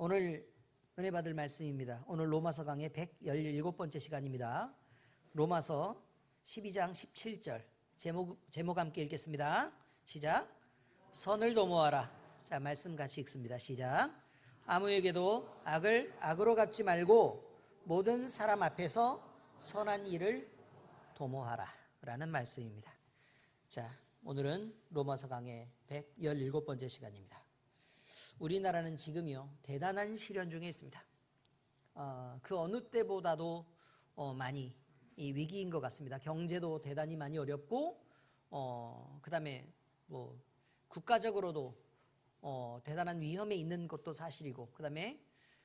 오늘 은혜 받을 말씀입니다. 오늘 로마서 강의 117번째 시간입니다. 로마서 12장 17절 제목 함께 읽겠습니다. 시작. 선을 도모하라. 자, 말씀 같이 읽습니다. 시작. 아무에게도 악을 악으로 갚지 말고 모든 사람 앞에서 선한 일을 도모하라 라는 말씀입니다. 자, 오늘은 로마서 강의 117번째 시간입니다. 우리나라는 지금요 대단한 시련 중에 있습니다. 그 어느 때보다도 많이 이 위기인 것 같습니다. 경제도 대단히 많이 어렵고 그다음에 뭐 국가적으로도 대단한 위험에 있는 것도 사실이고, 그다음에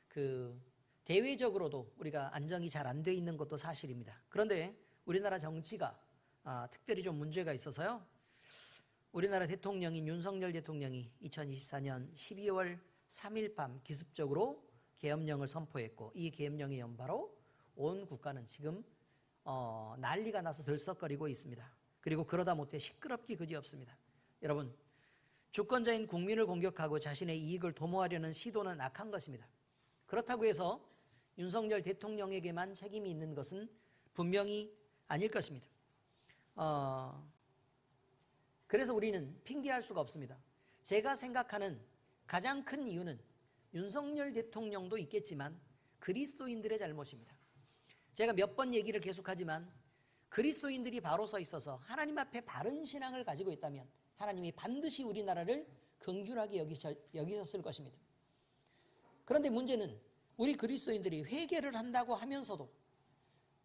그 대외적으로도 우리가 안정이 잘 안 돼 있는 것도 사실입니다. 그런데 우리나라 정치가 특별히 좀 문제가 있어서요. 우리나라 대통령인 윤석열 대통령이 2024년 12월 3일 밤 기습적으로 계엄령을 선포했고, 이 계엄령의 여파로 온 국가는 지금 난리가 나서 들썩거리고 있습니다. 그리고 그러다 못해 시끄럽기 그지없습니다. 여러분, 주권자인 국민을 공격하고 자신의 이익을 도모하려는 시도는 악한 것입니다. 그렇다고 해서 윤석열 대통령에게만 책임이 있는 것은 분명히 아닐 것입니다. 그래서 우리는 핑계할 수가 없습니다. 제가 생각하는 가장 큰 이유는 윤석열 대통령도 있겠지만 그리스도인들의 잘못입니다. 제가 몇 번 얘기를 계속하지만 그리스도인들이 바로 서 있어서 하나님 앞에 바른 신앙을 가지고 있다면 하나님이 반드시 우리나라를 긍휼하게 여기셨을 것입니다. 그런데 문제는 우리 그리스도인들이 회개를 한다고 하면서도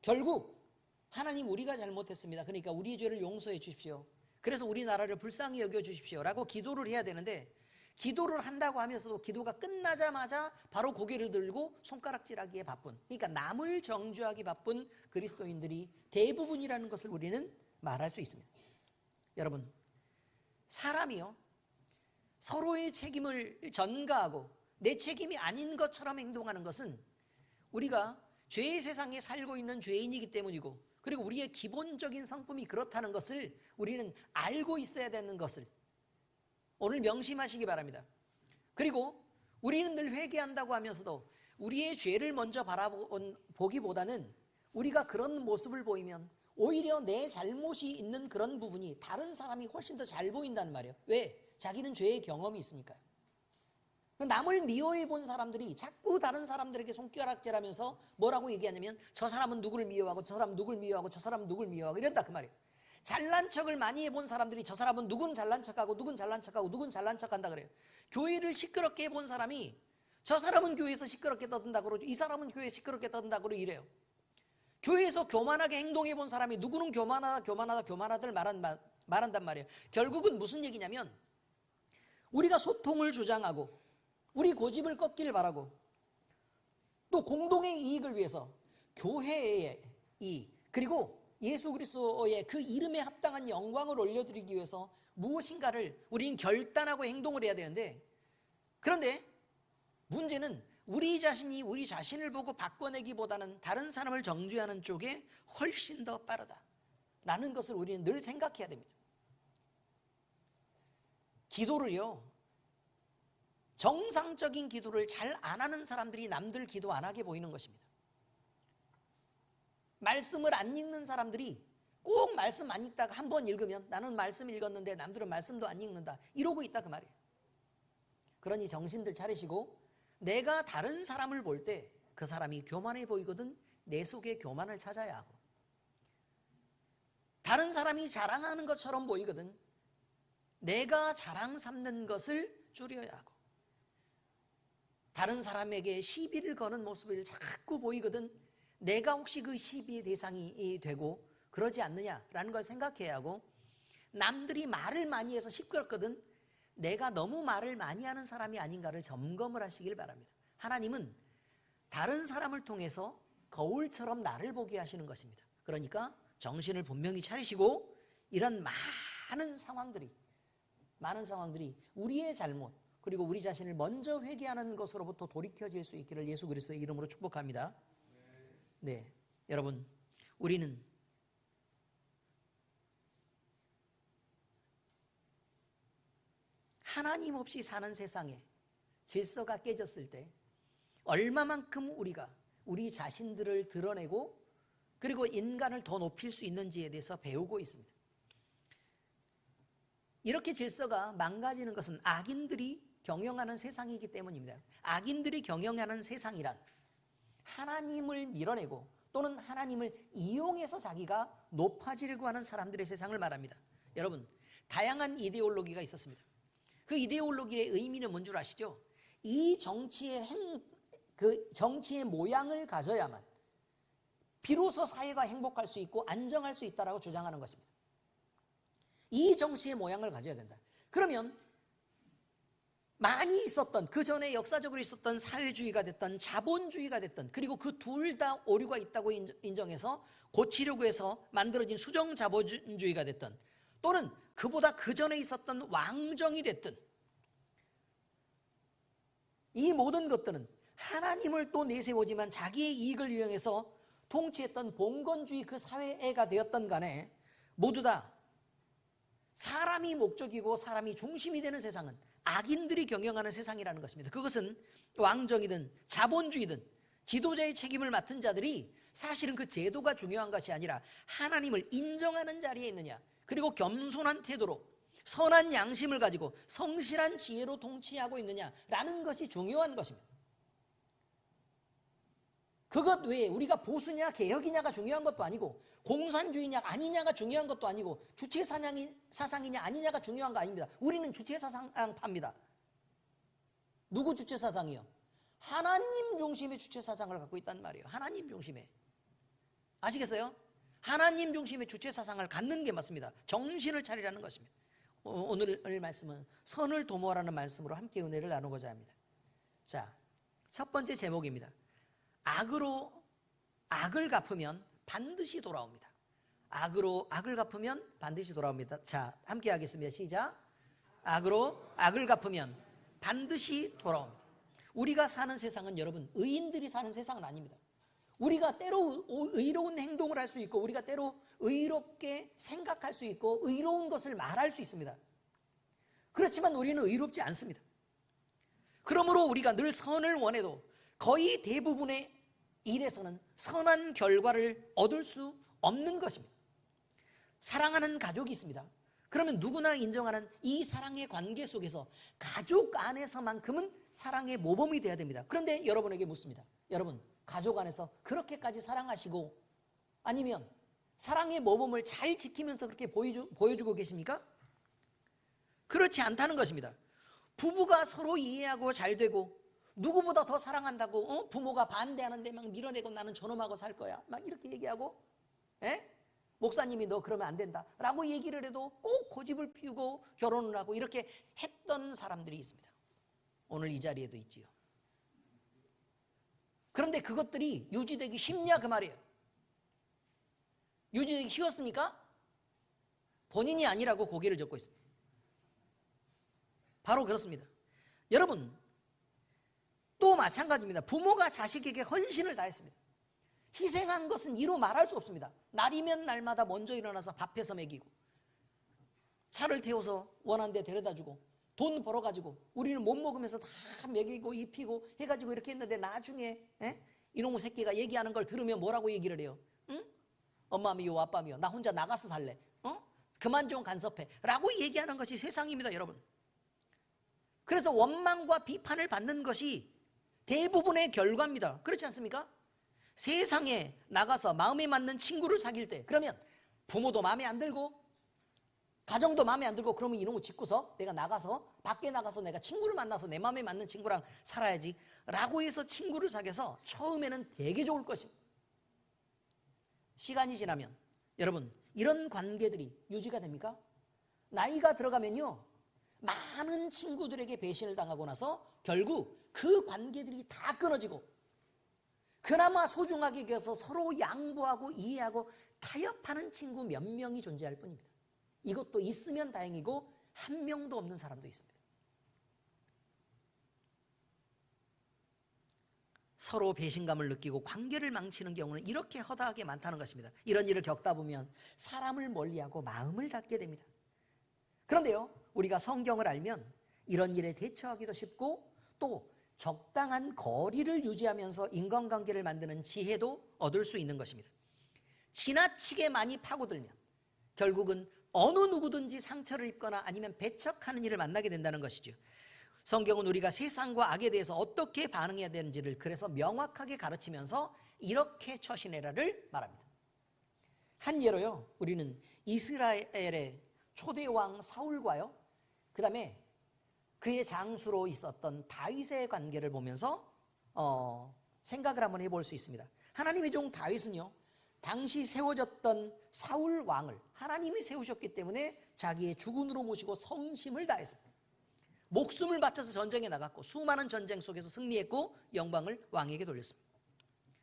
결국 하나님, 우리가 잘못했습니다. 그러니까 우리의 죄를 용서해 주십시오. 그래서 우리나라를 불쌍히 여겨주십시오 라고 기도를 해야 되는데, 기도를 한다고 하면서도 기도가 끝나자마자 바로 고개를 들고 손가락질하기에 바쁜, 그러니까 남을 정죄하기 바쁜 그리스도인들이 대부분이라는 것을 우리는 말할 수 있습니다. 여러분, 사람이요 서로의 책임을 전가하고 내 책임이 아닌 것처럼 행동하는 것은 우리가 죄의 세상에 살고 있는 죄인이기 때문이고, 그리고 우리의 기본적인 성품이 그렇다는 것을 우리는 알고 있어야 되는 것을 오늘 명심하시기 바랍니다. 그리고 우리는 늘 회개한다고 하면서도 우리의 죄를 먼저 바라보기보다는 우리가 그런 모습을 보이면 오히려 내 잘못이 있는 그런 부분이 다른 사람이 훨씬 더 잘 보인다는 말이에요. 왜? 자기는 죄의 경험이 있으니까요. 남을 미워해 본 사람들이 자꾸 다른 사람들에게 손가락질하면서 뭐라고 얘기하냐면 저 사람은 누구를 미워하고 저 사람은 누구를 미워하고 저 사람은 누구를 미워하고 이런다 그 말이에요. 잘난 척을 많이 해본 사람들이 저 사람은 누군 잘난 척하고 누군 잘난 척하고 누군 잘난 척한다 그래요. 교회를 시끄럽게 해본 사람이 저 사람은 교회에서 시끄럽게 떠든다 그러죠. 이 사람은 교회에 시끄럽게 떠든다 그러고 이래요. 교회에서 교만하게 행동해 본 사람이 누구는 교만하다를 말한단 말이에요. 결국은 무슨 얘기냐면 우리가 소통을 주장하고 우리 고집을 꺾기를 바라고 또 공동의 이익을 위해서 교회의 이익, 그리고 예수 그리스도의 그 이름에 합당한 영광을 올려드리기 위해서 무엇인가를 우리는 결단하고 행동을 해야 되는데, 그런데 문제는 우리 자신이 우리 자신을 보고 바꿔내기보다는 다른 사람을 정죄하는 쪽에 훨씬 더 빠르다라는 것을 우리는 늘 생각해야 됩니다. 기도를요, 정상적인 기도를 잘 안 하는 사람들이 남들 기도 안 하게 보이는 것입니다. 말씀을 안 읽는 사람들이 꼭 말씀 안 읽다가 한 번 읽으면 나는 말씀 읽었는데 남들은 말씀도 안 읽는다 이러고 있다 그 말이에요. 그러니 정신들 차리시고, 내가 다른 사람을 볼 때 그 사람이 교만해 보이거든 내 속에 교만을 찾아야 하고, 다른 사람이 자랑하는 것처럼 보이거든 내가 자랑 삼는 것을 줄여야 하고, 다른 사람에게 시비를 거는 모습을 자꾸 보이거든 내가 혹시 그 시비의 대상이 되고 그러지 않느냐라는 걸 생각해야 하고, 남들이 말을 많이 해서 시끄럽거든 내가 너무 말을 많이 하는 사람이 아닌가를 점검을 하시길 바랍니다. 하나님은 다른 사람을 통해서 거울처럼 나를 보게 하시는 것입니다. 그러니까 정신을 분명히 차리시고 이런 많은 상황들이 우리의 잘못, 그리고 우리 자신을 먼저 회개하는 것으로부터 돌이켜질 수 있기를 예수 그리스도의 이름으로 축복합니다. 네, 여러분, 우리는 하나님 없이 사는 세상에 질서가 깨졌을 때 얼마만큼 우리가 우리 자신들을 드러내고 그리고 인간을 더 높일 수 있는지에 대해서 배우고 있습니다. 이렇게 질서가 망가지는 것은 악인들이 경영하는 세상이기 때문입니다. 악인들이 경영하는 세상이란 하나님을 밀어내고 또는 하나님을 이용해서 자기가 높아지려고 하는 사람들의 세상을 말합니다. 여러분, 다양한 이데올로기가 있었습니다. 그 이데올로기의 의미는 뭔 줄 아시죠? 이 정치의 모양을 가져야만 비로소 사회가 행복할 수 있고 안정할 수 있다라고 주장하는 것입니다. 이 정치의 모양을 가져야 된다. 그러면 많이 있었던, 그 전에 역사적으로 있었던 사회주의가 됐던 자본주의가 됐던, 그리고 그 둘 다 오류가 있다고 인정해서 고치려고 해서 만들어진 수정자본주의가 됐던, 또는 그보다 그 전에 있었던 왕정이 됐든, 이 모든 것들은 하나님을 또 내세우지만 자기의 이익을 이용해서 통치했던 봉건주의 그 사회가 되었던 간에 모두 다 사람이 목적이고 사람이 중심이 되는 세상은 악인들이 경영하는 세상이라는 것입니다. 그것은 왕정이든 자본주의든 지도자의 책임을 맡은 자들이 사실은 그 제도가 중요한 것이 아니라 하나님을 인정하는 자리에 있느냐, 그리고 겸손한 태도로 선한 양심을 가지고 성실한 지혜로 통치하고 있느냐라는 것이 중요한 것입니다. 그것 외에 우리가 보수냐 개혁이냐가 중요한 것도 아니고 공산주의냐 아니냐가 중요한 것도 아니고 주체사상이냐 아니냐가 중요한 거 아닙니다. 우리는 주체사상파입니다. 누구 주체사상이요? 하나님 중심의 주체사상을 갖고 있단 말이에요. 하나님 중심의. 아시겠어요? 하나님 중심의 주체사상을 갖는 게 맞습니다. 정신을 차리라는 것입니다. 오늘 말씀은 선을 도모하라는 말씀으로 함께 은혜를 나누고자 합니다. 자, 첫 번째 제목입니다. 악으로 악을 갚으면 반드시 돌아옵니다. 악으로 악을 갚으면 반드시 돌아옵니다. 자, 함께 하겠습니다. 시작. 악으로 악을 갚으면 반드시 돌아옵니다. 우리가 사는 세상은 여러분, 의인들이 사는 세상은 아닙니다. 우리가 때로 의로운 행동을 할 수 있고, 우리가 때로 의롭게 생각할 수 있고, 의로운 것을 말할 수 있습니다. 그렇지만 우리는 의롭지 않습니다. 그러므로 우리가 늘 선을 원해도 거의 대부분의 일에서는 선한 결과를 얻을 수 없는 것입니다. 사랑하는 가족이 있습니다. 그러면 누구나 인정하는 이 사랑의 관계 속에서 가족 안에서만큼은 사랑의 모범이 돼야 됩니다. 그런데 여러분에게 묻습니다. 여러분, 가족 안에서 그렇게까지 사랑하시고 아니면 사랑의 모범을 잘 지키면서 그렇게 보여주고 계십니까? 그렇지 않다는 것입니다. 부부가 서로 이해하고 잘 되고 누구보다 더 사랑한다고 부모가 반대하는데 막 밀어내고 나는 저놈하고 살 거야 막 이렇게 얘기하고, 목사님이 너 그러면 안 된다 라고 얘기를 해도 꼭 고집을 피우고 결혼을 하고 이렇게 했던 사람들이 있습니다. 오늘 이 자리에도 있지요. 그런데 그것들이 유지되기 쉽냐 그 말이에요. 유지되기 쉬웠습니까? 본인이 아니라고 고개를 젓고 있습니다. 바로 그렇습니다. 여러분, 또 마찬가지입니다. 부모가 자식에게 헌신을 다했습니다. 희생한 것은 이루 말할 수 없습니다. 날이면 날마다 먼저 일어나서 밥해서 먹이고 차를 태워서 원하는 데 데려다주고 돈 벌어가지고 우리는 못 먹으면서 다 먹이고 입히고 해가지고 이렇게 했는데 나중에 이놈의 새끼가 얘기하는 걸 들으면 뭐라고 얘기를 해요? 응? 엄마 미워 아빠 미워 나 혼자 나가서 살래, 그만 좀 간섭해 라고 얘기하는 것이 세상입니다. 여러분, 그래서 원망과 비판을 받는 것이 대부분의 결과입니다. 그렇지 않습니까? 세상에 나가서 마음에 맞는 친구를 사귈 때, 그러면 부모도 마음에 안 들고 가정도 마음에 안 들고, 그러면 이놈을 짓고서 내가 나가서 밖에 나가서 내가 친구를 만나서 내 마음에 맞는 친구랑 살아야지 라고 해서 친구를 사귀어서 처음에는 되게 좋을 것입니다. 시간이 지나면 여러분, 이런 관계들이 유지가 됩니까? 나이가 들어가면요, 많은 친구들에게 배신을 당하고 나서 결국 그 관계들이 다 끊어지고 그나마 소중하게 여겨서 서로 양보하고 이해하고 타협하는 친구 몇 명이 존재할 뿐입니다. 이것도 있으면 다행이고 한 명도 없는 사람도 있습니다. 서로 배신감을 느끼고 관계를 망치는 경우는 이렇게 허다하게 많다는 것입니다. 이런 일을 겪다 보면 사람을 멀리하고 마음을 닫게 됩니다. 그런데요, 우리가 성경을 알면 이런 일에 대처하기도 쉽고 또 적당한 거리를 유지하면서 인간관계를 만드는 지혜도 얻을 수 있는 것입니다. 지나치게 많이 파고들면 결국은 어느 누구든지 상처를 입거나 아니면 배척하는 일을 만나게 된다는 것이죠. 성경은 우리가 세상과 악에 대해서 어떻게 반응해야 되는지를 그래서 명확하게 가르치면서 이렇게 처신해라를 말합니다. 한 예로요, 우리는 이스라엘의 초대왕 사울과요, 그 다음에 그의 장수로 있었던 다윗의 관계를 보면서 생각을 한번 해볼 수 있습니다. 하나님의 종 다윗은요, 당시 세워졌던 사울 왕을 하나님이 세우셨기 때문에 자기의 주군으로 모시고 성심을 다했습니다. 목숨을 바쳐서 전쟁에 나갔고 수많은 전쟁 속에서 승리했고 영광을 왕에게 돌렸습니다.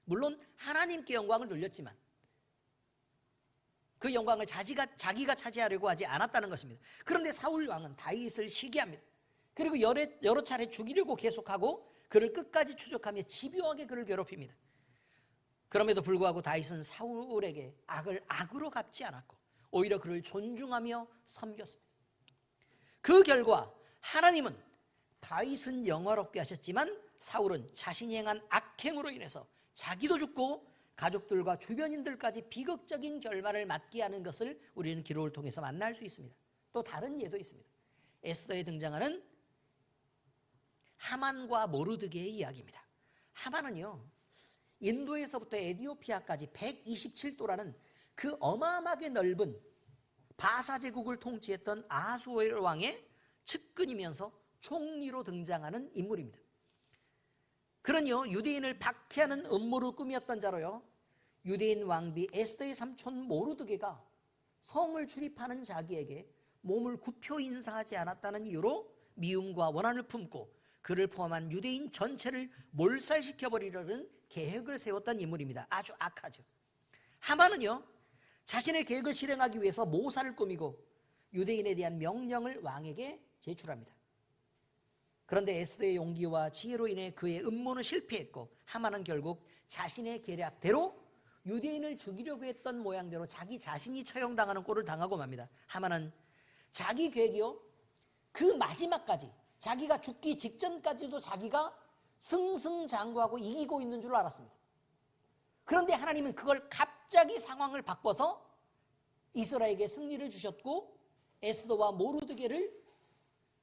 물론 하나님께 영광을 돌렸지만 그 영광을 자기가 차지하려고 하지 않았다는 것입니다. 그런데 사울 왕은 다윗을 시기합니다. 그리고 여러 차례 죽이려고 계속하고 그를 끝까지 추적하며 집요하게 그를 괴롭힙니다. 그럼에도 불구하고 다윗은 사울에게 악을 악으로 갚지 않았고 오히려 그를 존중하며 섬겼습니다. 그 결과 하나님은 다윗은 영화롭게 하셨지만 사울은 자신이 행한 악행으로 인해서 자기도 죽고 가족들과 주변인들까지 비극적인 결말을 맞게 하는 것을 우리는 기록을 통해서 만날 수 있습니다. 또 다른 예도 있습니다. 에스더에 등장하는 하만과 모르드게의 이야기입니다. 하만은요, 인도에서부터 에티오피아까지 127도라는 그 어마어마하게 넓은 바사 제국을 통치했던 아수에르 왕의 측근이면서 총리로 등장하는 인물입니다. 그런요, 유대인을 박해하는 음모를 꾸몄던 자로요, 유대인 왕비 에스더의 삼촌 모르드게가 성을 출입하는 자기에게 몸을 굽혀 인사하지 않았다는 이유로 미움과 원한을 품고 그를 포함한 유대인 전체를 몰살시켜버리려는 계획을 세웠던 인물입니다. 아주 악하죠. 하만은요, 자신의 계획을 실행하기 위해서 모사를 꾸미고 유대인에 대한 명령을 왕에게 제출합니다. 그런데 에스더의 용기와 지혜로 인해 그의 음모는 실패했고 하만은 결국 자신의 계략대로 유대인을 죽이려고 했던 모양대로 자기 자신이 처형당하는 꼴을 당하고 맙니다. 하만은 자기 계획이요, 그 마지막까지 자기가 죽기 직전까지도 자기가 승승장구하고 이기고 있는 줄 알았습니다. 그런데 하나님은 그걸 갑자기 상황을 바꿔서 이스라엘에게 승리를 주셨고 에스더와 모르드게를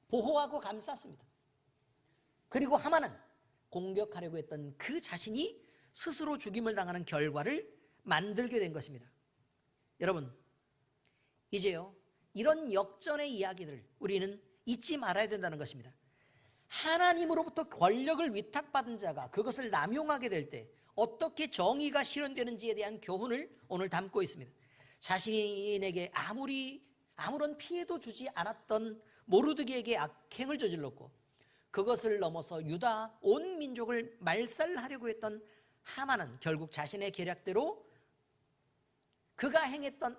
보호하고 감쌌습니다. 그리고 하만은 공격하려고 했던 그 자신이 스스로 죽임을 당하는 결과를 만들게 된 것입니다. 여러분, 이제요, 이런 역전의 이야기들을 우리는 잊지 말아야 된다는 것입니다. 하나님으로부터 권력을 위탁받은 자가 그것을 남용하게 될 때 어떻게 정의가 실현되는지에 대한 교훈을 오늘 담고 있습니다. 자신에게 아무런 피해도 주지 않았던 모르드게에게 악행을 저질렀고 그것을 넘어서 유다 온 민족을 말살하려고 했던 하만은 결국 자신의 계략대로 그가 행했던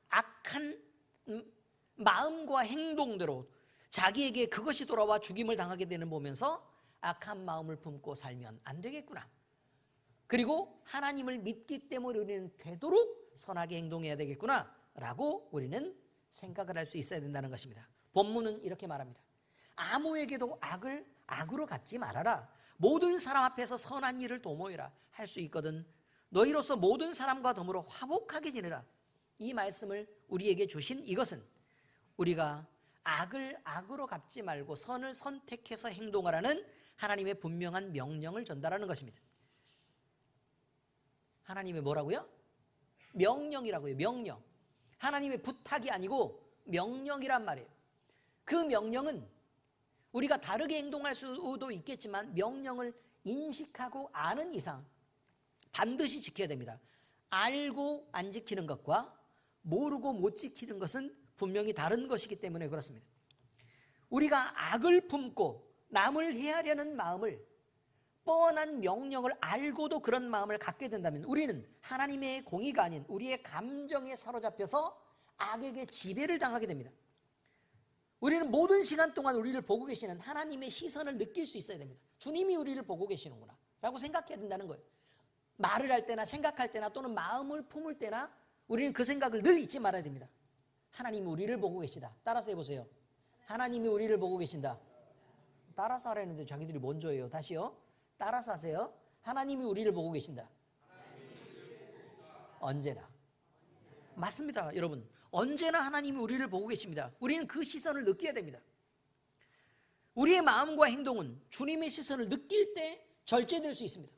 악한 마음과 행동대로 자기에게 그것이 돌아와 죽임을 당하게 되는 보면서 악한 마음을 품고 살면 안 되겠구나. 그리고 하나님을 믿기 때문에 우리는 되도록 선하게 행동해야 되겠구나 라고 우리는 생각을 할 수 있어야 된다는 것입니다. 본문은 이렇게 말합니다. 아무에게도 악을 악으로 갚지 말아라. 모든 사람 앞에서 선한 일을 도모해라. 할 수 있거든 너희로서 모든 사람과 더불어 화목하게 지내라. 이 말씀을 우리에게 주신 이것은 우리가 악을 악으로 갚지 말고 선을 선택해서 행동하라는 하나님의 분명한 명령을 전달하는 것입니다. 하나님의 뭐라고요? 명령이라고요. 명령. 하나님의 부탁이 아니고 명령이란 말이에요. 그 명령은 우리가 다르게 행동할 수도 있겠지만 명령을 인식하고 아는 이상 반드시 지켜야 됩니다. 알고 안 지키는 것과 모르고 못 지키는 것은 분명히 다른 것이기 때문에 그렇습니다. 우리가 악을 품고 남을 해하려는 마음을 뻔한 명령을 알고도 그런 마음을 갖게 된다면 우리는 하나님의 공의가 아닌 우리의 감정에 사로잡혀서 악에게 지배를 당하게 됩니다. 우리는 모든 시간 동안 우리를 보고 계시는 하나님의 시선을 느낄 수 있어야 됩니다. 주님이 우리를 보고 계시는구나 라고 생각해야 된다는 거예요. 말을 할 때나 생각할 때나 또는 마음을 품을 때나 우리는 그 생각을 늘 잊지 말아야 됩니다. 하나님이 우리를 보고 계시다. 따라서 해보세요. 하나님이 우리를 보고 계신다. 따라서 하라는데 자기들이 먼저 해요. 다시요. 따라서 하세요. 하나님이 우리를 보고 계신다. 언제나. 맞습니다, 여러분. 언제나 하나님이 우리를 보고 계십니다. 우리는 그 시선을 느껴야 됩니다. 우리의 마음과 행동은 주님의 시선을 느낄 때 절제될 수 있습니다.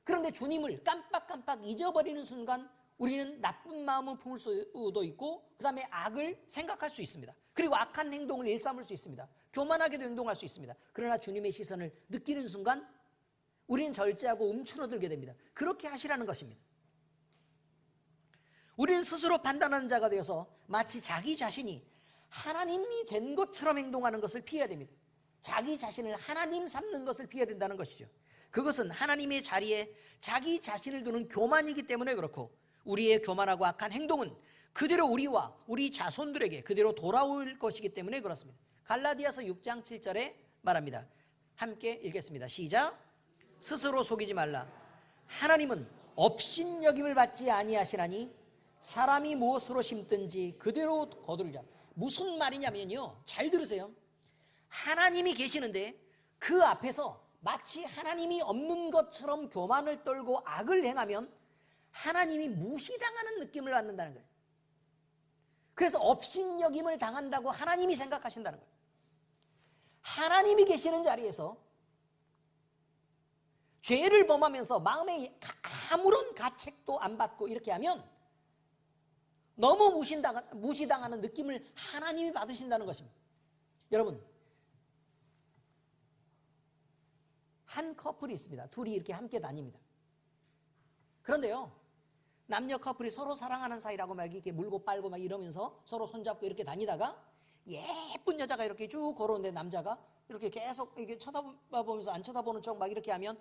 그런데 주님을 깜빡깜빡 잊어버리는 순간 우리는 나쁜 마음을 품을 수도 있고 그 다음에 악을 생각할 수 있습니다. 그리고 악한 행동을 일삼을 수 있습니다. 교만하게도 행동할 수 있습니다. 그러나 주님의 시선을 느끼는 순간 우리는 절제하고 움츠러들게 됩니다. 그렇게 하시라는 것입니다. 우리는 스스로 판단하는 자가 되어서 마치 자기 자신이 하나님이 된 것처럼 행동하는 것을 피해야 됩니다. 자기 자신을 하나님 삼는 것을 피해야 된다는 것이죠. 그것은 하나님의 자리에 자기 자신을 두는 교만이기 때문에 그렇고 우리의 교만하고 악한 행동은 그대로 우리와 우리 자손들에게 그대로 돌아올 것이기 때문에 그렇습니다. 갈라디아서 6장 7절에 말합니다. 함께 읽겠습니다. 시작. 스스로 속이지 말라. 하나님은 업신여김을 받지 아니하시나니 사람이 무엇으로 심든지 그대로 거두리라. 무슨 말이냐면요, 잘 들으세요. 하나님이 계시는데 그 앞에서 마치 하나님이 없는 것처럼 교만을 떨고 악을 행하면 하나님이 무시당하는 느낌을 받는다는 거예요. 그래서 업신여김을 당한다고 하나님이 생각하신다는 거예요. 하나님이 계시는 자리에서 죄를 범하면서 마음에 아무런 가책도 안 받고 이렇게 하면 너무 무시당하는 느낌을 하나님이 받으신다는 것입니다. 여러분, 한 커플이 있습니다. 둘이 이렇게 함께 다닙니다. 그런데요, 남녀 커플이 서로 사랑하는 사이라고 막 이렇게 물고 빨고 막 이러면서 서로 손잡고 이렇게 다니다가 예쁜 여자가 이렇게 쭉 걸어오는데 남자가 이렇게 계속 이렇게 쳐다보면서 안 쳐다보는 척 막 이렇게 하면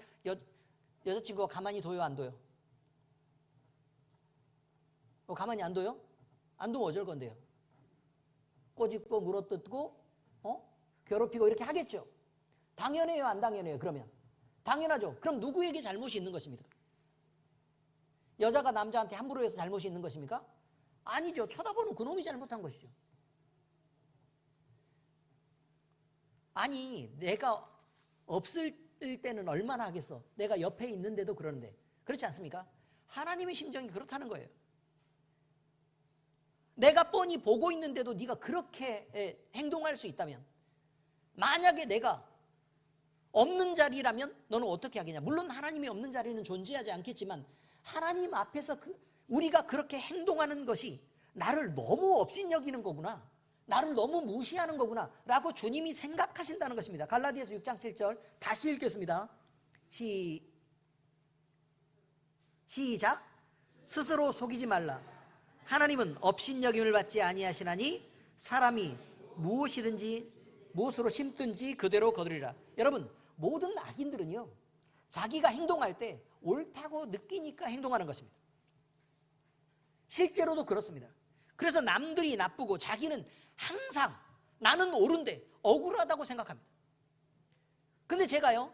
여자친구가 가만히 둬요, 안 둬요? 가만히 안 둬요? 안 두면 어쩔 건데요? 꼬집고 물어뜯고 괴롭히고 이렇게 하겠죠. 당연해요, 안 당연해요? 그러면 당연하죠. 그럼 누구에게 잘못이 있는 것입니까? 여자가 남자한테 함부로 해서 잘못이 있는 것입니까? 아니죠. 쳐다보는 그놈이 잘못한 것이죠. 아니, 내가 없을 때는 얼마나 하겠어. 내가 옆에 있는데도 그러는데. 그렇지 않습니까? 하나님의 심정이 그렇다는 거예요. 내가 뻔히 보고 있는데도 네가 그렇게 행동할 수 있다면, 만약에 내가 없는 자리라면 너는 어떻게 하겠냐. 물론 하나님이 없는 자리는 존재하지 않겠지만 하나님 앞에서 우리가 그렇게 행동하는 것이 나를 너무 업신여기는 거구나, 나를 너무 무시하는 거구나 라고 주님이 생각하신다는 것입니다. 갈라디아서 6장 7절 다시 읽겠습니다. 시작. 스스로 속이지 말라. 하나님은 업신여김을 받지 아니하시나니 사람이 무엇으로 심든지 그대로 거두리라. 여러분, 모든 악인들은요, 자기가 행동할 때 옳다고 느끼니까 행동하는 것입니다. 실제로도 그렇습니다. 그래서 남들이 나쁘고 자기는 항상 나는 옳은데 억울하다고 생각합니다. 근데 제가요,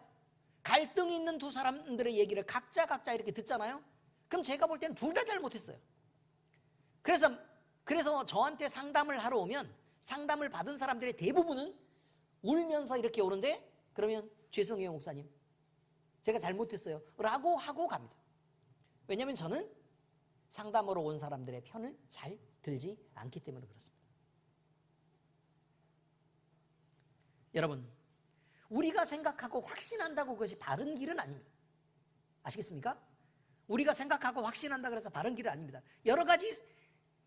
갈등이 있는 두 사람들의 얘기를 각자 이렇게 듣잖아요. 그럼 제가 볼 때는 둘 다 잘못했어요. 그래서 저한테 상담을 하러 오면 상담을 받은 사람들의 대부분은 울면서 이렇게 오는데, 그러면 죄송해요 목사님, 제가 잘못했어요 라고 하고 갑니다. 왜냐하면 저는 상담으로 온 사람들의 편을 잘 들지 않기 때문에 그렇습니다. 여러분, 우리가 생각하고 확신한다고 그것이 바른 길은 아닙니다. 아시겠습니까? 우리가 생각하고 확신한다 그래서 바른 길은 아닙니다. 여러 가지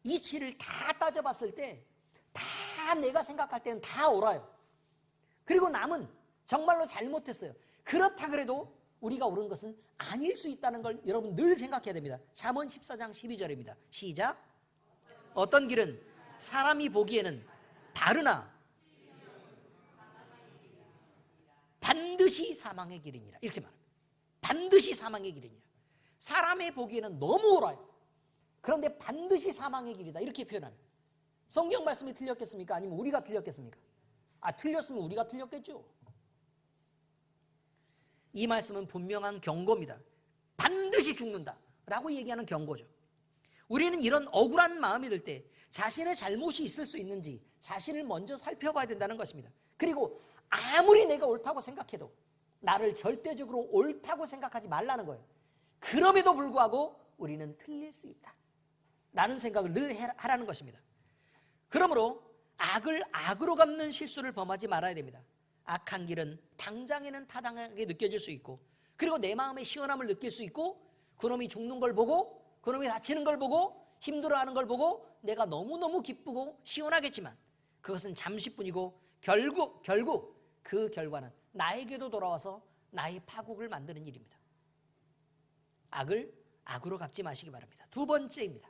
이치를 다 따져봤을 때 다 내가 생각할 때는 다 옳아요. 그리고 남은 정말로 잘못했어요. 그렇다 그래도 우리가 옳은 것은 아닐 수 있다는 걸 여러분 늘 생각해야 됩니다. 잠언 14장 12절입니다. 시작. 어떤 길은 사람이 보기에는 바르나 반드시 사망의 길이니라. 이렇게 말합니다. 반드시 사망의 길이니라. 사람의 보기에는 너무 옳아요. 그런데 반드시 사망의 길이다. 이렇게 표현합니다. 성경 말씀이 틀렸겠습니까? 아니면 우리가 틀렸겠습니까? 틀렸으면 우리가 틀렸겠죠. 이 말씀은 분명한 경고입니다. 반드시 죽는다 라고 얘기하는 경고죠. 우리는 이런 억울한 마음이 들 때 자신의 잘못이 있을 수 있는지 자신을 먼저 살펴봐야 된다는 것입니다. 그리고 아무리 내가 옳다고 생각해도 나를 절대적으로 옳다고 생각하지 말라는 거예요. 그럼에도 불구하고 우리는 틀릴 수 있다 라는 생각을 늘 하라는 것입니다. 그러므로 악을 악으로 갚는 실수를 범하지 말아야 됩니다. 악한 길은 당장에는 타당하게 느껴질 수 있고, 그리고 내 마음의 시원함을 느낄 수 있고, 그놈이 죽는 걸 보고, 그놈이 다치는 걸 보고, 힘들어하는 걸 보고 내가 너무너무 기쁘고 시원하겠지만 그것은 잠시뿐이고 결국 그 결과는 나에게도 돌아와서 나의 파국을 만드는 일입니다. 악을 악으로 갚지 마시기 바랍니다. 두 번째입니다.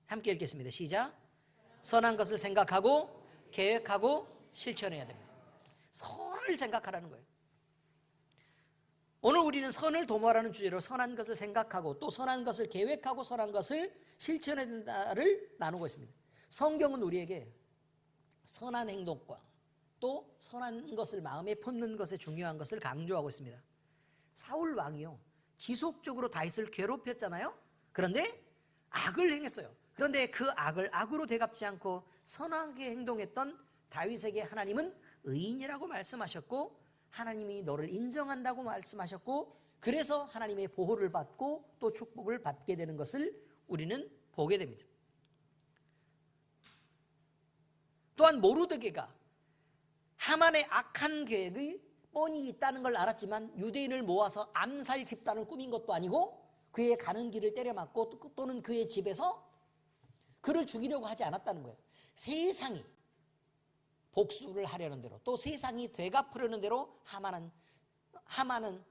함께 읽겠습니다. 시작. 선한 것을 생각하고 계획하고 실천해야 됩니다. 선을 생각하라는 거예요. 오늘 우리는 선을 도모하라는 주제로 선한 것을 생각하고 또 선한 것을 계획하고 선한 것을 실천해야 된다를 나누고 있습니다. 성경은 우리에게 선한 행동과 또 선한 것을 마음에 품는 것의 중요한 것을 강조하고 있습니다. 사울 왕이요, 지속적으로 다윗을 괴롭혔잖아요. 그런데 악을 행했어요. 그런데 그 악을 악으로 되갚지 않고 선하게 행동했던 다윗에게 하나님은 의인이라고 말씀하셨고, 하나님이 너를 인정한다고 말씀하셨고, 그래서 하나님의 보호를 받고 또 축복을 받게 되는 것을 우리는 보게 됩니다. 또한 모르드게가 하만의 악한 계획이 뻔히 있다는 걸 알았지만 유대인을 모아서 암살 집단을 꾸민 것도 아니고 그의 가는 길을 때려맞고 또는 그의 집에서 그를 죽이려고 하지 않았다는 거예요. 세상이 복수를 하려는 대로 또 세상이 되갚으려는 대로 하만은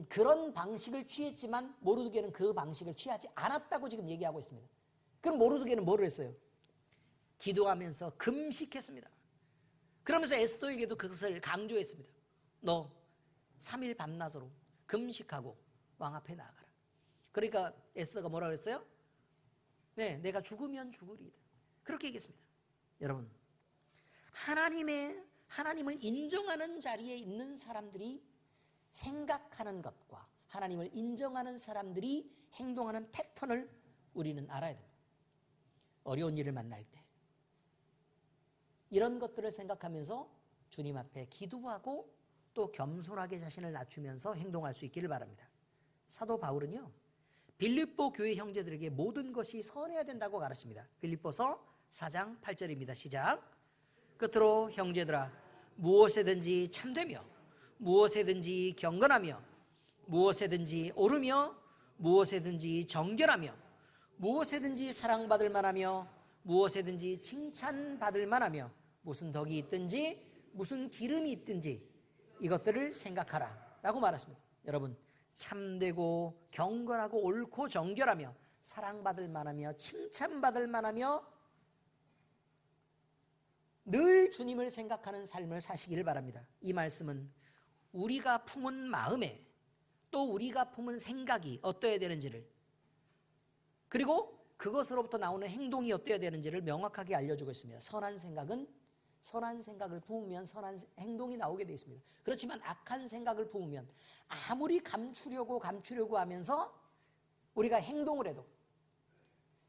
그런 방식을 취했지만 모르드게는 그 방식을 취하지 않았다고 지금 얘기하고 있습니다. 그럼 모르드게는 뭐를 했어요? 기도하면서 금식했습니다. 그러면서 에스더에게도 그것을 강조했습니다. 너 3일 밤낮으로 금식하고 왕 앞에 나아가라. 그러니까 에스더가 뭐라고 했어요? 네, 내가 죽으면 죽으리이다. 그렇게 얘기했습니다. 여러분, 하나님을 인정하는 자리에 있는 사람들이 생각하는 것과 하나님을 인정하는 사람들이 행동하는 패턴을 우리는 알아야 됩니다. 어려운 일을 만날 때 이런 것들을 생각하면서 주님 앞에 기도하고 또 겸손하게 자신을 낮추면서 행동할 수 있기를 바랍니다. 사도 바울은요, 빌립보 교회 형제들에게 모든 것이 선해야 된다고 가르칩니다. 빌립보서 4장 8절입니다. 시작. 끝으로 형제들아, 무엇에든지 참되며 무엇에든지 경건하며 무엇에든지 옳으며 무엇에든지 정결하며 무엇에든지 사랑받을 만하며 무엇에든지 칭찬받을 만하며 무슨 덕이 있든지 무슨 기름이 있든지 이것들을 생각하라 라고 말했습니다. 여러분, 참되고 경건하고 옳고 정결하며 사랑받을 만하며 칭찬받을 만하며 늘 주님을 생각하는 삶을 사시기를 바랍니다. 이 말씀은 우리가 품은 마음에 또 우리가 품은 생각이 어떠해야 되는지를, 그리고 그것으로부터 나오는 행동이 어떠해야 되는지를 명확하게 알려주고 있습니다. 선한 생각을 품으면 선한 행동이 나오게 되어 있습니다. 그렇지만 악한 생각을 품으면 아무리 감추려고 하면서 우리가 행동을 해도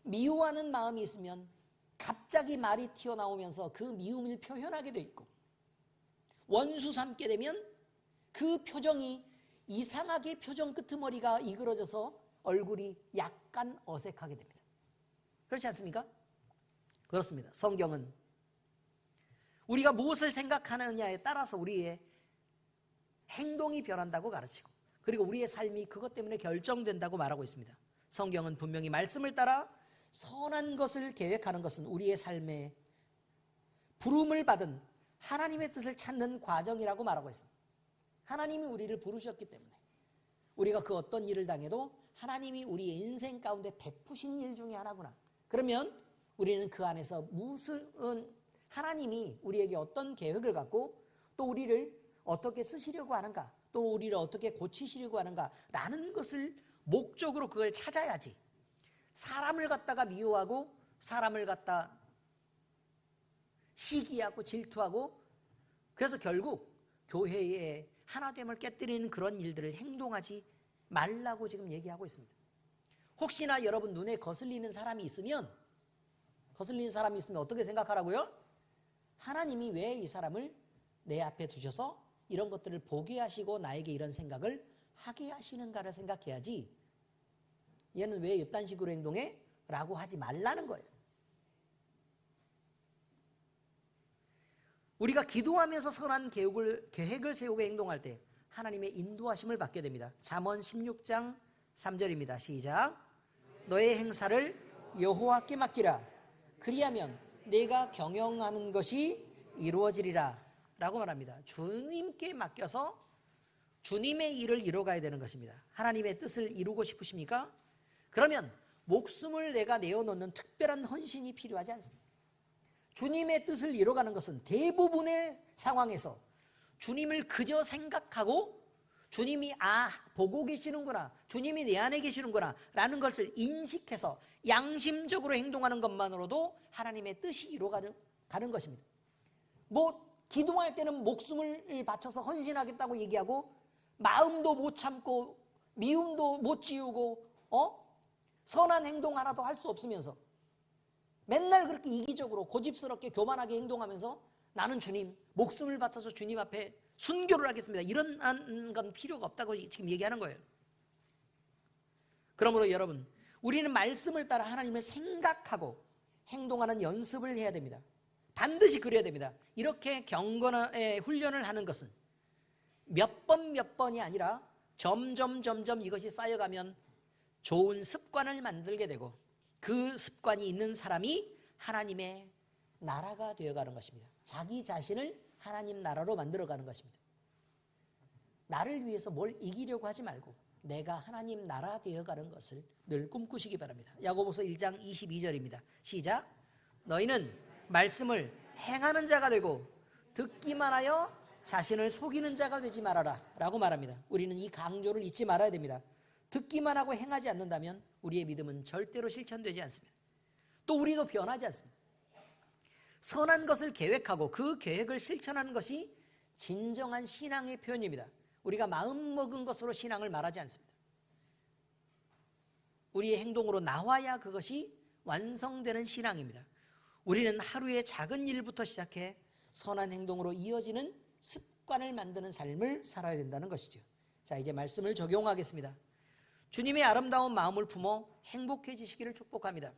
미워하는 마음이 있으면 갑자기 말이 튀어나오면서 그 미움을 표현하게 돼 있고, 원수 삼게 되면 그 표정이 이상하게 표정 끄트머리가 이그러져서 얼굴이 약간 어색하게 됩니다. 그렇지 않습니까? 그렇습니다. 성경은 우리가 무엇을 생각하느냐에 따라서 우리의 행동이 변한다고 가르치고, 그리고 우리의 삶이 그것 때문에 결정된다고 말하고 있습니다. 성경은 분명히 말씀을 따라 선한 것을 계획하는 것은 우리의 삶에 부름을 받은 하나님의 뜻을 찾는 과정이라고 말하고 있습니다. 하나님이 우리를 부르셨기 때문에 우리가 그 어떤 일을 당해도 하나님이 우리의 인생 가운데 베푸신 일 중에 하나구나. 그러면 우리는 그 안에서 하나님이 우리에게 어떤 계획을 갖고 또 우리를 어떻게 쓰시려고 하는가, 또 우리를 어떻게 고치시려고 하는가 라는 것을 목적으로 그걸 찾아야지, 사람을 갖다가 미워하고 사람을 갖다 시기하고 질투하고 그래서 결국 교회의 하나됨을 깨뜨리는 그런 일들을 행동하지 말라고 지금 얘기하고 있습니다. 혹시나 여러분 눈에 거슬리는 사람이 있으면 어떻게 생각하라고요? 하나님이 왜 이 사람을 내 앞에 두셔서 이런 것들을 보게 하시고 나에게 이런 생각을 하게 하시는가를 생각해야지 얘는 왜 이딴 식으로 행동해? 라고 하지 말라는 거예요. 우리가 기도하면서 선한 계획을 세우고 행동할 때 하나님의 인도하심을 받게 됩니다. 잠언 16장 3절입니다. 시작. 너의 행사를 여호와께 맡기라. 그리하면 내가 경영하는 것이 이루어지리라 라고 말합니다. 주님께 맡겨서 주님의 일을 이뤄가야 되는 것입니다. 하나님의 뜻을 이루고 싶으십니까? 그러면 목숨을 내가 내어놓는 특별한 헌신이 필요하지 않습니다. 주님의 뜻을 이뤄가는 것은 대부분의 상황에서 주님을 그저 생각하고 주님이 보고 계시는구나, 주님이 내 안에 계시는구나 라는 것을 인식해서 양심적으로 행동하는 것만으로도 하나님의 뜻이 이루어가는 것입니다. 기도할 때는 목숨을 바쳐서 헌신하겠다고 얘기하고 마음도 못 참고 미움도 못 지우고 선한 행동 하나도 할 수 없으면서 맨날 그렇게 이기적으로 고집스럽게 교만하게 행동하면서 나는 주님 목숨을 바쳐서 주님 앞에 순교를 하겠습니다. 이런 건 필요가 없다고 지금 얘기하는 거예요. 그러므로 여러분, 우리는 말씀을 따라 하나님을 생각하고 행동하는 연습을 해야 됩니다. 반드시 그래야 됩니다. 이렇게 경건의 훈련을 하는 것은 몇 번이 아니라 점점 이것이 쌓여가면 좋은 습관을 만들게 되고 그 습관이 있는 사람이 하나님의 나라가 되어가는 것입니다. 자기 자신을 하나님 나라로 만들어가는 것입니다. 나를 위해서 뭘 이기려고 하지 말고 내가 하나님 나라 되어가는 것을 늘 꿈꾸시기 바랍니다. 야고보서 1장 22절입니다. 시작. 너희는 말씀을 행하는 자가 되고 듣기만 하여 자신을 속이는 자가 되지 말아라 라고 말합니다. 우리는 이 강조를 잊지 말아야 됩니다. 듣기만 하고 행하지 않는다면 우리의 믿음은 절대로 실천되지 않습니다. 또 우리도 변하지 않습니다. 선한 것을 계획하고 그 계획을 실천하는 것이 진정한 신앙의 표현입니다. 우리가 마음먹은 것으로 신앙을 말하지 않습니다. 우리의 행동으로 나와야 그것이 완성되는 신앙입니다. 우리는 하루의 작은 일부터 시작해 선한 행동으로 이어지는 습관을 만드는 삶을 살아야 된다는 것이죠. 자, 이제 말씀을 적용하겠습니다. 주님의 아름다운 마음을 품어 행복해지시기를 축복합니다.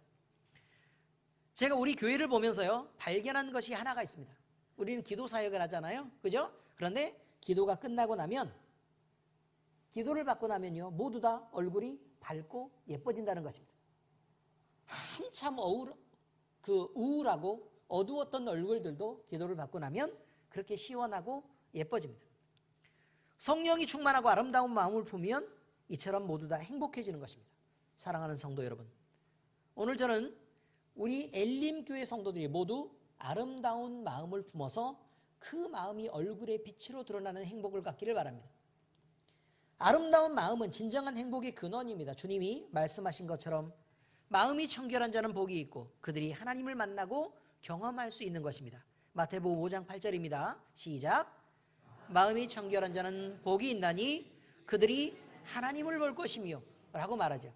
제가 우리 교회를 보면서요 발견한 것이 하나가 있습니다. 우리는 기도 사역을 하잖아요, 그죠? 그런데 기도가 끝나고 나면 기도를 받고 나면요 모두 다 얼굴이 밝고 예뻐진다는 것입니다. 한참 우울하고 어두웠던 얼굴들도 기도를 받고 나면 그렇게 시원하고 예뻐집니다. 성령이 충만하고 아름다운 마음을 품으면 이처럼 모두 다 행복해지는 것입니다. 사랑하는 성도 여러분, 오늘 저는 우리 엘림교회 성도들이 모두 아름다운 마음을 품어서 그 마음이 얼굴의 빛으로 드러나는 행복을 갖기를 바랍니다. 아름다운 마음은 진정한 행복의 근원입니다. 주님이 말씀하신 것처럼 마음이 청결한 자는 복이 있고 그들이 하나님을 만나고 경험할 수 있는 것입니다. 마태복음 5장 8절입니다. 시작. 마음이 청결한 자는 복이 있나니 그들이 하나님을 볼 것이며 라고 말하죠.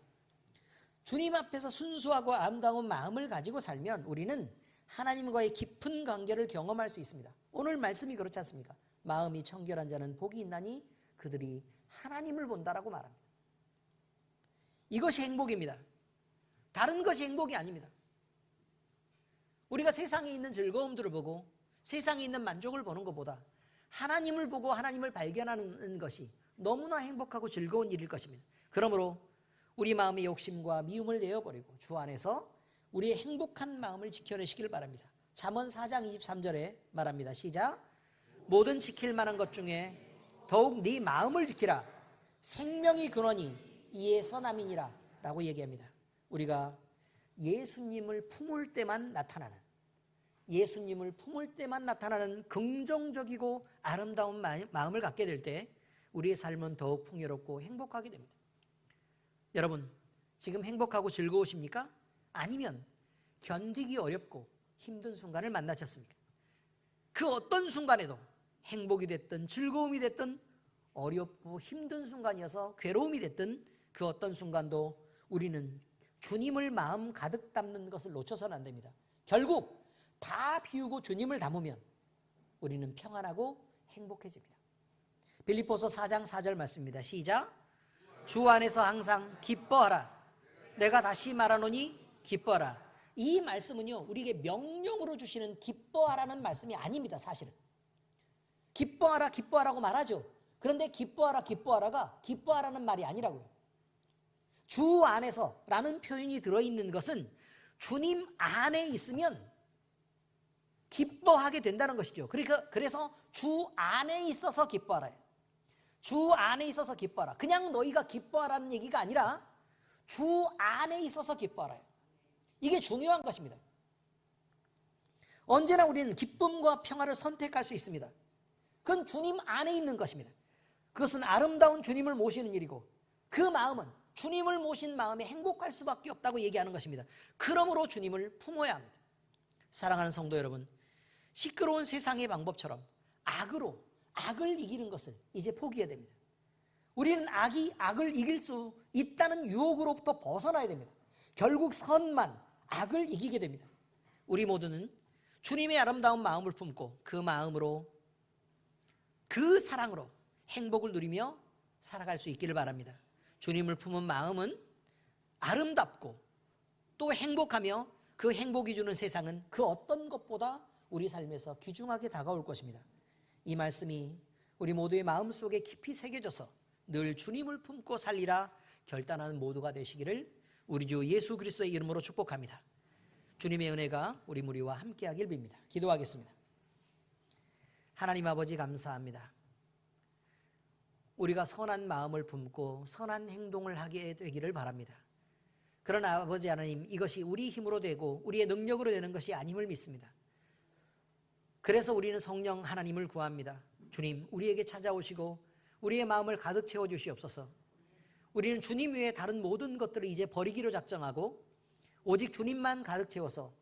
주님 앞에서 순수하고 아름다운 마음을 가지고 살면 우리는 하나님과의 깊은 관계를 경험할 수 있습니다. 오늘 말씀이 그렇지 않습니까? 마음이 청결한 자는 복이 있나니 그들이 하나님을 본다라고 말합니다. 이것이 행복입니다. 다른 것이 행복이 아닙니다. 우리가 세상에 있는 즐거움들을 보고 세상에 있는 만족을 보는 것보다 하나님을 보고 하나님을 발견하는 것이 너무나 행복하고 즐거운 일일 것입니다. 그러므로 우리 마음의 욕심과 미움을 내어버리고 주 안에서 우리의 행복한 마음을 지켜내시길 바랍니다. 잠언 4장 23절에 말합니다. 시작. 모든 지킬 만한 것 중에 더욱 네 마음을 지키라. 생명이 근원이 이에 선함이니라 라고 얘기합니다. 우리가 예수님을 품을 때만 나타나는 긍정적이고 아름다운 마음을 갖게 될 때 우리의 삶은 더욱 풍요롭고 행복하게 됩니다. 여러분, 지금 행복하고 즐거우십니까? 아니면 견디기 어렵고 힘든 순간을 만나셨습니까? 그 어떤 순간에도 행복이 됐든 즐거움이 됐든 어렵고 힘든 순간이어서 괴로움이 됐든 그 어떤 순간도 우리는 주님을 마음 가득 담는 것을 놓쳐서는 안 됩니다. 결국 다 비우고 주님을 담으면 우리는 평안하고 행복해집니다. 빌립보서 4장 4절 말씀입니다. 시작. 주 안에서 항상 기뻐하라. 내가 다시 말하노니 기뻐하라. 이 말씀은요, 우리에게 명령으로 주시는 기뻐하라는 말씀이 아닙니다. 사실은 기뻐하라 기뻐하라고 말하죠. 그런데 기뻐하라 기뻐하라가 기뻐하라는 말이 아니라고요. 주 안에서 라는 표현이 들어있는 것은 주님 안에 있으면 기뻐하게 된다는 것이죠. 그래서 주 안에 있어서 기뻐하라. 주 안에 있어서 기뻐하라. 그냥 너희가 기뻐하라는 얘기가 아니라 주 안에 있어서 기뻐하라. 이게 중요한 것입니다. 언제나 우리는 기쁨과 평화를 선택할 수 있습니다. 그건 주님 안에 있는 것입니다. 그것은 아름다운 주님을 모시는 일이고 그 마음은 주님을 모신 마음에 행복할 수밖에 없다고 얘기하는 것입니다. 그러므로 주님을 품어야 합니다. 사랑하는 성도 여러분, 시끄러운 세상의 방법처럼 악을 이기는 것을 이제 포기해야 됩니다. 우리는 악을 이길 수 있다는 유혹으로부터 벗어나야 됩니다. 결국 선만 악을 이기게 됩니다. 우리 모두는 주님의 아름다운 마음을 품고 그 마음으로 그 사랑으로 행복을 누리며 살아갈 수 있기를 바랍니다. 주님을 품은 마음은 아름답고 또 행복하며 그 행복이 주는 세상은 그 어떤 것보다 우리 삶에서 귀중하게 다가올 것입니다. 이 말씀이 우리 모두의 마음속에 깊이 새겨져서 늘 주님을 품고 살리라 결단하는 모두가 되시기를 우리 주 예수 그리스도의 이름으로 축복합니다. 주님의 은혜가 우리 무리와 함께하길 빕니다. 기도하겠습니다. 하나님 아버지 감사합니다. 우리가 선한 마음을 품고 선한 행동을 하게 되기를 바랍니다. 그러나 아버지 하나님, 이것이 우리 힘으로 되고 우리의 능력으로 되는 것이 아님을 믿습니다. 그래서 우리는 성령 하나님을 구합니다. 주님, 우리에게 찾아오시고 우리의 마음을 가득 채워주시옵소서. 우리는 주님 외에 다른 모든 것들을 이제 버리기로 작정하고 오직 주님만 가득 채워서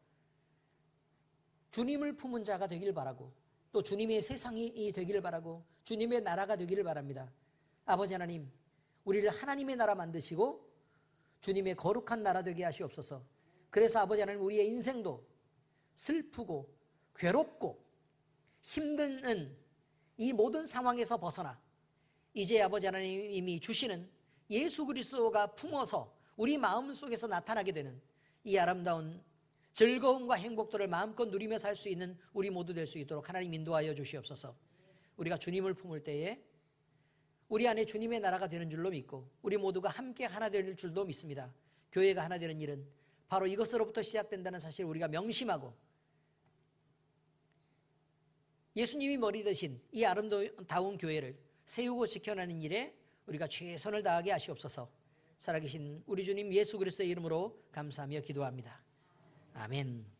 주님을 품은 자가 되길 바라고 또 주님의 세상이 되기를 바라고 주님의 나라가 되기를 바랍니다. 아버지 하나님, 우리를 하나님의 나라 만드시고 주님의 거룩한 나라 되게 하시옵소서. 그래서 아버지 하나님, 우리의 인생도 슬프고 괴롭고 힘든 이 모든 상황에서 벗어나 이제 아버지 하나님이 주시는 예수 그리스도가 품어서 우리 마음속에서 나타나게 되는 이 아름다운 즐거움과 행복들을 마음껏 누리며 살 수 있는 우리 모두 될 수 있도록 하나님 인도하여 주시옵소서. 우리가 주님을 품을 때에 우리 안에 주님의 나라가 되는 줄로 믿고 우리 모두가 함께 하나 될 줄도 믿습니다. 교회가 하나 되는 일은 바로 이것으로부터 시작된다는 사실을 우리가 명심하고 예수님이 머리 되신 이 아름다운 교회를 세우고 지켜내는 일에 우리가 최선을 다하게 하시옵소서. 살아계신 우리 주님 예수 그리스도의 이름으로 감사하며 기도합니다. 아멘.